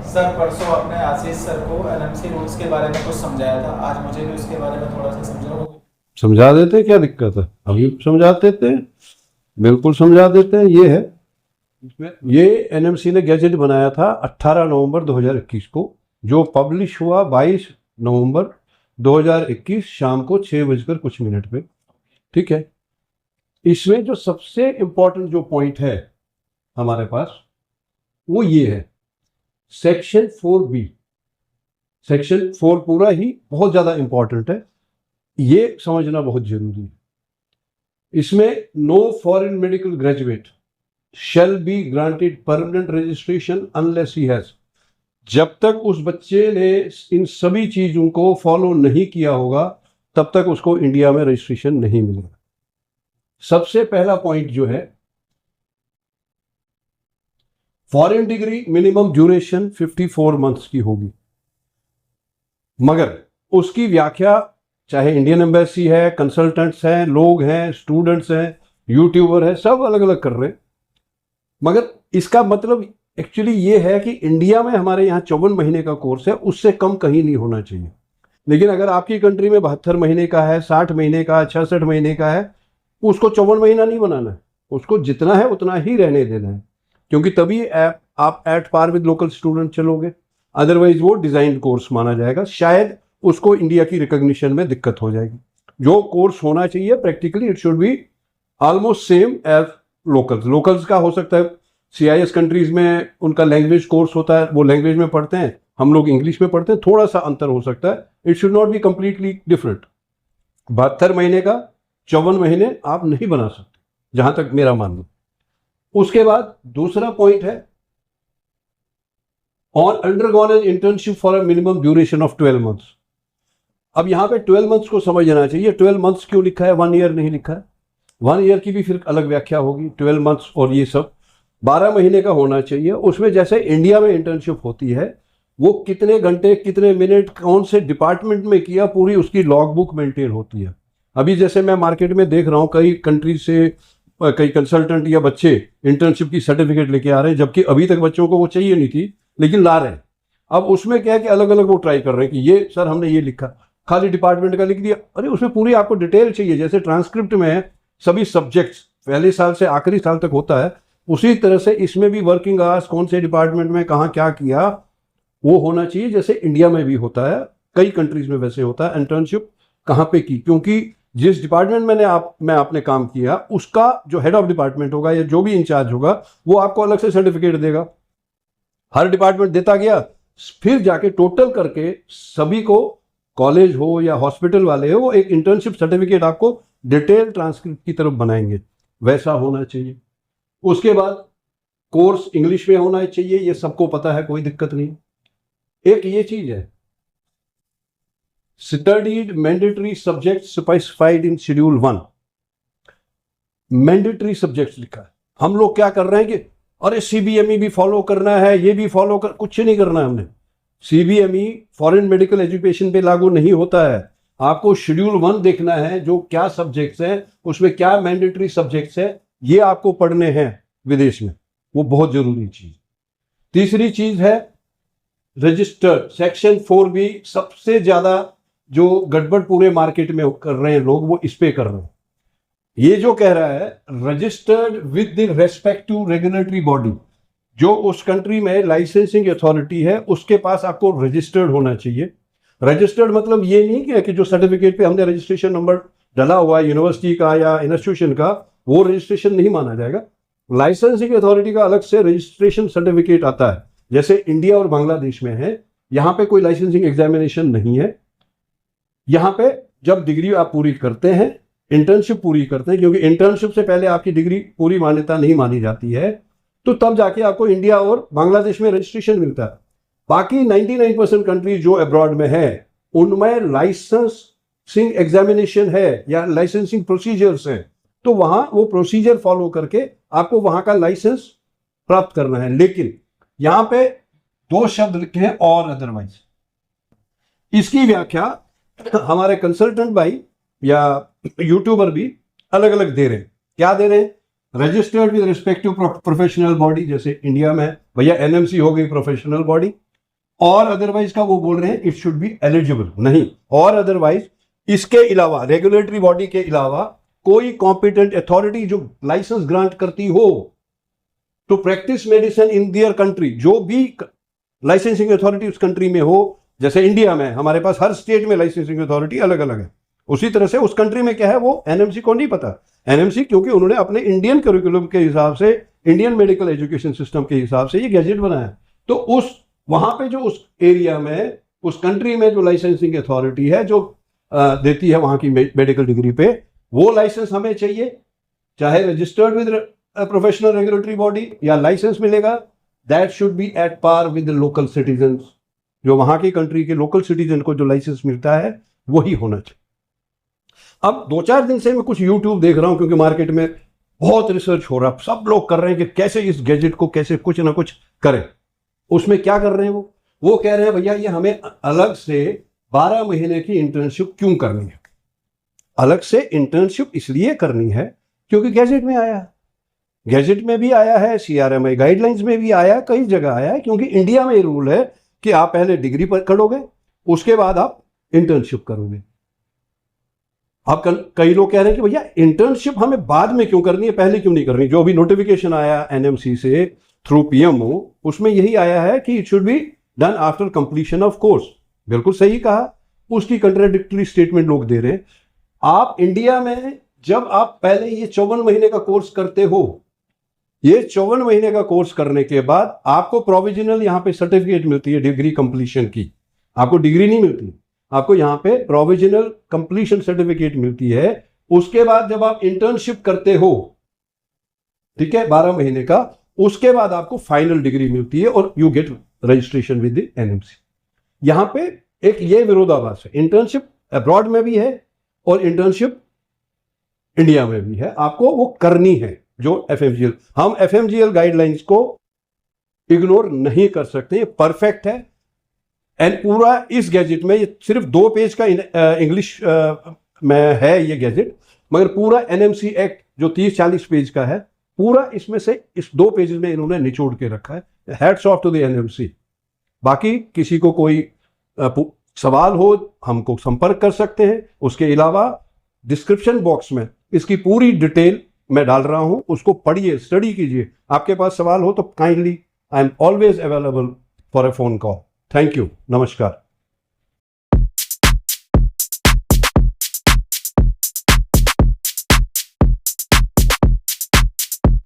Sir परसों आपने आशीष sir को एनएमसी रूल्स के बारे में कुछ समझाया था, आज मुझे भी उसके बारे में थोड़ा सा समझाओगे? समझा देते, क्या दिक्कत है, अभी समझा देते हैं, बिल्कुल समझा देते हैं। ये है, ये एनएमसी ने गैजेट बनाया था 18 नवंबर 2021 को, जो पब्लिश हुआ 22 नवंबर 2021 शाम को 6 बजकर कुछ मिनट पे। ठीक है, इसमें जो सबसे इंपॉर्टेंट जो पॉइंट है हमारे पास वो ये है, सेक्शन 4B। सेक्शन 4 पूरा ही बहुत ज़्यादा इंपॉर्टेंट है, ये समझना बहुत जरूरी है। इसमें no foreign medical graduate shall be granted permanent registration unless he has, जब तक उस बच्चे ने इन सभी चीजों को फॉलो नहीं किया होगा तब तक उसको इंडिया में रजिस्ट्रेशन नहीं मिलेगा। सबसे पहला पॉइंट जो है, foreign degree minimum duration 54 months की होगी, मगर उसकी व्याख्या चाहे इंडियन एम्बेसी है, कंसल्टेंट्स हैं, लोग हैं, स्टूडेंट्स हैं, यूट्यूबर है, सब अलग अलग कर रहे हैं। मगर इसका मतलब एक्चुअली ये है कि इंडिया में हमारे यहाँ 54 महीने का कोर्स है, उससे कम कहीं नहीं होना चाहिए। लेकिन अगर आपकी कंट्री में 72 महीने का है, 60 महीने का, 66 महीने का है, उसको 54 महीना नहीं बनाना है, उसको जितना है उतना ही रहने देना है, क्योंकि तभी आप at par with local student चलोगे। अदरवाइज वो डिजाइन कोर्स माना जाएगा, शायद उसको इंडिया की रिकॉग्निशन में दिक्कत हो जाएगी। जो कोर्स होना चाहिए practically it should be almost same as locals. Locals का हो सकता है CIS कंट्रीज में उनका लैंग्वेज कोर्स होता है, वो लैंग्वेज में पढ़ते हैं, हम लोग इंग्लिश में पढ़ते हैं, थोड़ा सा अंतर हो सकता है, it should not be completely different. 72 महीने का 54 महीने आप नहीं बना सकते, जहां तक मेरा मानना। उसके बाद दूसरा पॉइंट है, on undergone an internship for a minimum duration of 12 months. अब यहां पे 12 मंथ्स को समझना चाहिए, 12 मंथ्स क्यों लिखा है, 1 ईयर नहीं लिखा है। 1 ईयर की भी फिर अलग व्याख्या होगी, 12 मंथ्स और ये सब 12 महीने का होना चाहिए। उसमें जैसे इंडिया में इंटर्नशिप होती है, वो कितने घंटे, कितने मिनट, कौन से डिपार्टमेंट में किया, पूरी उसकी लॉग बुक मेंटेन होती है। अभी जैसे मैं मार्केट में देख रहा हूँ, कई कंट्रीज से कई कंसल्टेंट या बच्चे इंटर्नशिप की सर्टिफिकेट लेके आ रहे हैं, जबकि अभी तक बच्चों को वो चाहिए नहीं थी, लेकिन ला रहे हैं। अब उसमें क्या है कि अलग अलग वो ट्राई कर रहे हैं कि ये सर हमने ये लिखा, खाली डिपार्टमेंट का लिख दिया। अरे उसमें पूरी आपको डिटेल चाहिए, जैसे ट्रांसक्रिप्ट में सभी सब्जेक्ट्स पहले साल से आखिरी साल तक होता है, उसी तरह से इसमें भी वर्किंग आवर्स, कौन से डिपार्टमेंट में कहाँ क्या किया, वो होना चाहिए, जैसे इंडिया में भी होता है, कई कंट्रीज में वैसे होता है। इंटर्नशिप कहाँ पे की, क्योंकि जिस डिपार्टमेंट में आपने काम किया, उसका जो हेड ऑफ डिपार्टमेंट होगा या जो भी इंचार्ज होगा, वो आपको अलग से सर्टिफिकेट देगा। हर डिपार्टमेंट देता गया, फिर जाके टोटल करके सभी को, कॉलेज हो या हॉस्पिटल वाले हो, वो एक इंटर्नशिप सर्टिफिकेट आपको डिटेल ट्रांसक्रिप्ट की तरफ बनाएंगे, वैसा होना चाहिए। उसके बाद कोर्स इंग्लिश में होना चाहिए, ये सबको पता है, कोई दिक्कत नहीं। एक ये चीज है, studied mandatory subject specified in schedule 1। Mandatory subjects लिखा है। हम लोग क्या कर रहे हैं कि अरे CBME भी फॉलो करना है, ये भी फॉलो कर, कुछ नहीं करना है हमने। CBME फॉरेन मेडिकल एजुकेशन पे लागू नहीं होता है। आपको शेड्यूल 1 देखना है, जो क्या सब्जेक्ट्स हैं, उसमें क्या मैंडेटरी सब्जेक्ट्स हैं, ये आपको पढ़ने हैं विदेश में, वो बहुत जरूरी चीज। तीसरी चीज है रजिस्टर्ड। सेक्शन 4B सबसे ज्यादा जो गड़बड़ पूरे मार्केट में कर रहे हैं लोग, वो इस पे कर रहे हैं। ये जो कह रहा है registered with the respective regulatory body, जो उस कंट्री में लाइसेंसिंग अथॉरिटी है, उसके पास आपको रजिस्टर्ड होना चाहिए। रजिस्टर्ड मतलब ये नहीं कि जो सर्टिफिकेट पे हमने रजिस्ट्रेशन नंबर डाला हुआ है यूनिवर्सिटी का या इंस्टीट्यूशन का, वो रजिस्ट्रेशन नहीं माना जाएगा। लाइसेंसिंग अथॉरिटी का अलग से रजिस्ट्रेशन सर्टिफिकेट आता है, जैसे इंडिया और बांग्लादेश में है। यहाँ पे कोई लाइसेंसिंग एग्जामिनेशन नहीं है। यहाँ पे जब डिग्री आप पूरी करते हैं, इंटर्नशिप पूरी करते हैं, क्योंकि इंटर्नशिप से पहले आपकी डिग्री पूरी मान्यता नहीं मानी जाती है, तो तब जाके आपको इंडिया और बांग्लादेश में रजिस्ट्रेशन मिलता है। बाकी 99% कंट्रीज जो अब्रॉड में है, उनमें लाइसेंसिंग एग्जामिनेशन है या लाइसेंसिंग प्रोसीजर्स हैं, तो वहां वो प्रोसीजर फॉलो करके आपको वहां का लाइसेंस प्राप्त करना है। लेकिन यहां पे 2 शब्द लिखे हैं, और अदरवाइज। इसकी व्याख्या हमारे कंसल्टेंट भाई या यूट्यूबर भी अलग अलग दे रहे हैं। क्या दे रहे हैं? Registered with respective professional body, जैसे इंडिया में है भैया NMC हो गई प्रोफेशनल बॉडी, और अदरवाइज का वो बोल रहे हैं इट शुड बी एलिजिबल, नहीं, और अदरवाइज इसके अलावा रेगुलेटरी बॉडी के अलावा कोई कॉम्पिटेंट अथॉरिटी जो लाइसेंस ग्रांट करती हो to practice medicine in their country, जो भी लाइसेंसिंग अथॉरिटी उस कंट्री में हो, जैसे इंडिया में हमारे पास हर स्टेट में लाइसेंसिंग अथॉरिटी अलग अलग है, उसी तरह से उस कंट्री में क्या है वो एनएमसी को नहीं पता। एनएमसी क्योंकि उन्होंने अपने इंडियन करिकुलम के हिसाब से, इंडियन मेडिकल एजुकेशन सिस्टम के हिसाब से ये गैजेट बनाया, तो उस वहां पे जो उस एरिया में, उस कंट्री में जो लाइसेंसिंग अथॉरिटी है जो देती है वहां की मेडिकल डिग्री पे, वो लाइसेंस हमें चाहिए, चाहे registered with professional regulatory body या लाइसेंस मिलेगा, that should be at par with local citizen, जो वहां की कंट्री के लोकल सिटीजन को जो लाइसेंस मिलता है वही होना चाहिए। अब 2-4 दिन से मैं कुछ यूट्यूब देख रहा हूं क्योंकि मार्केट में बहुत रिसर्च हो रहा है, सब लोग कर रहे हैं कि कैसे इस गैजेट को कैसे कुछ ना कुछ करें। उसमें क्या कर रहे हैं वो कह रहे हैं भैया ये हमें अलग से 12 महीने की इंटर्नशिप क्यों करनी है। अलग से इंटर्नशिप इसलिए करनी है क्योंकि गैजेट में आया है, गैजेट में भी आया है, CRMI गाइडलाइंस में भी आया है, कई जगह आया है, क्योंकि इंडिया में ये रूल है कि आप पहले डिग्री पर करोगे उसके बाद आप इंटर्नशिप करोगे। अब कई लोग कह रहे हैं कि भैया इंटर्नशिप हमें बाद में क्यों करनी है, पहले क्यों नहीं करनी। जो अभी नोटिफिकेशन आया एनएमसी से थ्रू PMO, उसमें यही आया है कि it should be done after completion of course. बिल्कुल सही कहा, उसकी कंट्राडिक्टरी स्टेटमेंट लोग दे रहे हैं। आप इंडिया में जब आप पहले ये 54 महीने का कोर्स करते हो, ये 54 महीने का कोर्स करने के बाद आपको प्रोविजनल यहाँ पे सर्टिफिकेट मिलती है डिग्री कंप्लीशन की, आपको डिग्री नहीं मिलती, आपको यहाँ पे प्रोविजनल कंप्लीशन सर्टिफिकेट मिलती है। उसके बाद जब आप इंटर्नशिप करते हो, ठीक है, 12 महीने का, उसके बाद आपको फाइनल डिग्री मिलती है और you get registration with NMC. यहां पे एक ये विरोधाभास है, इंटर्नशिप अब्रॉड में भी है और इंटर्नशिप इंडिया में भी है, आपको वो करनी है। जो FMGL, हम FMGL गाइडलाइंस को इग्नोर नहीं कर सकते, ये परफेक्ट है। एंड पूरा इस गैजेट में ये सिर्फ 2 पेज का इंग्लिश में है ये गैजेट, मगर पूरा NMC एक्ट जो 30-40 पेज का है, पूरा इसमें से इस 2 पेजेस में इन्होंने निचोड़ के रखा है। Hats off to the NMC। बाकी किसी को कोई सवाल हो हमको संपर्क कर सकते हैं। उसके अलावा डिस्क्रिप्शन बॉक्स में इसकी पूरी डिटेल मैं डाल रहा हूं, उसको पढ़िए, स्टडी कीजिए। आपके पास सवाल हो तो kindly, I am always available for a phone call. Thank you, नमस्कार।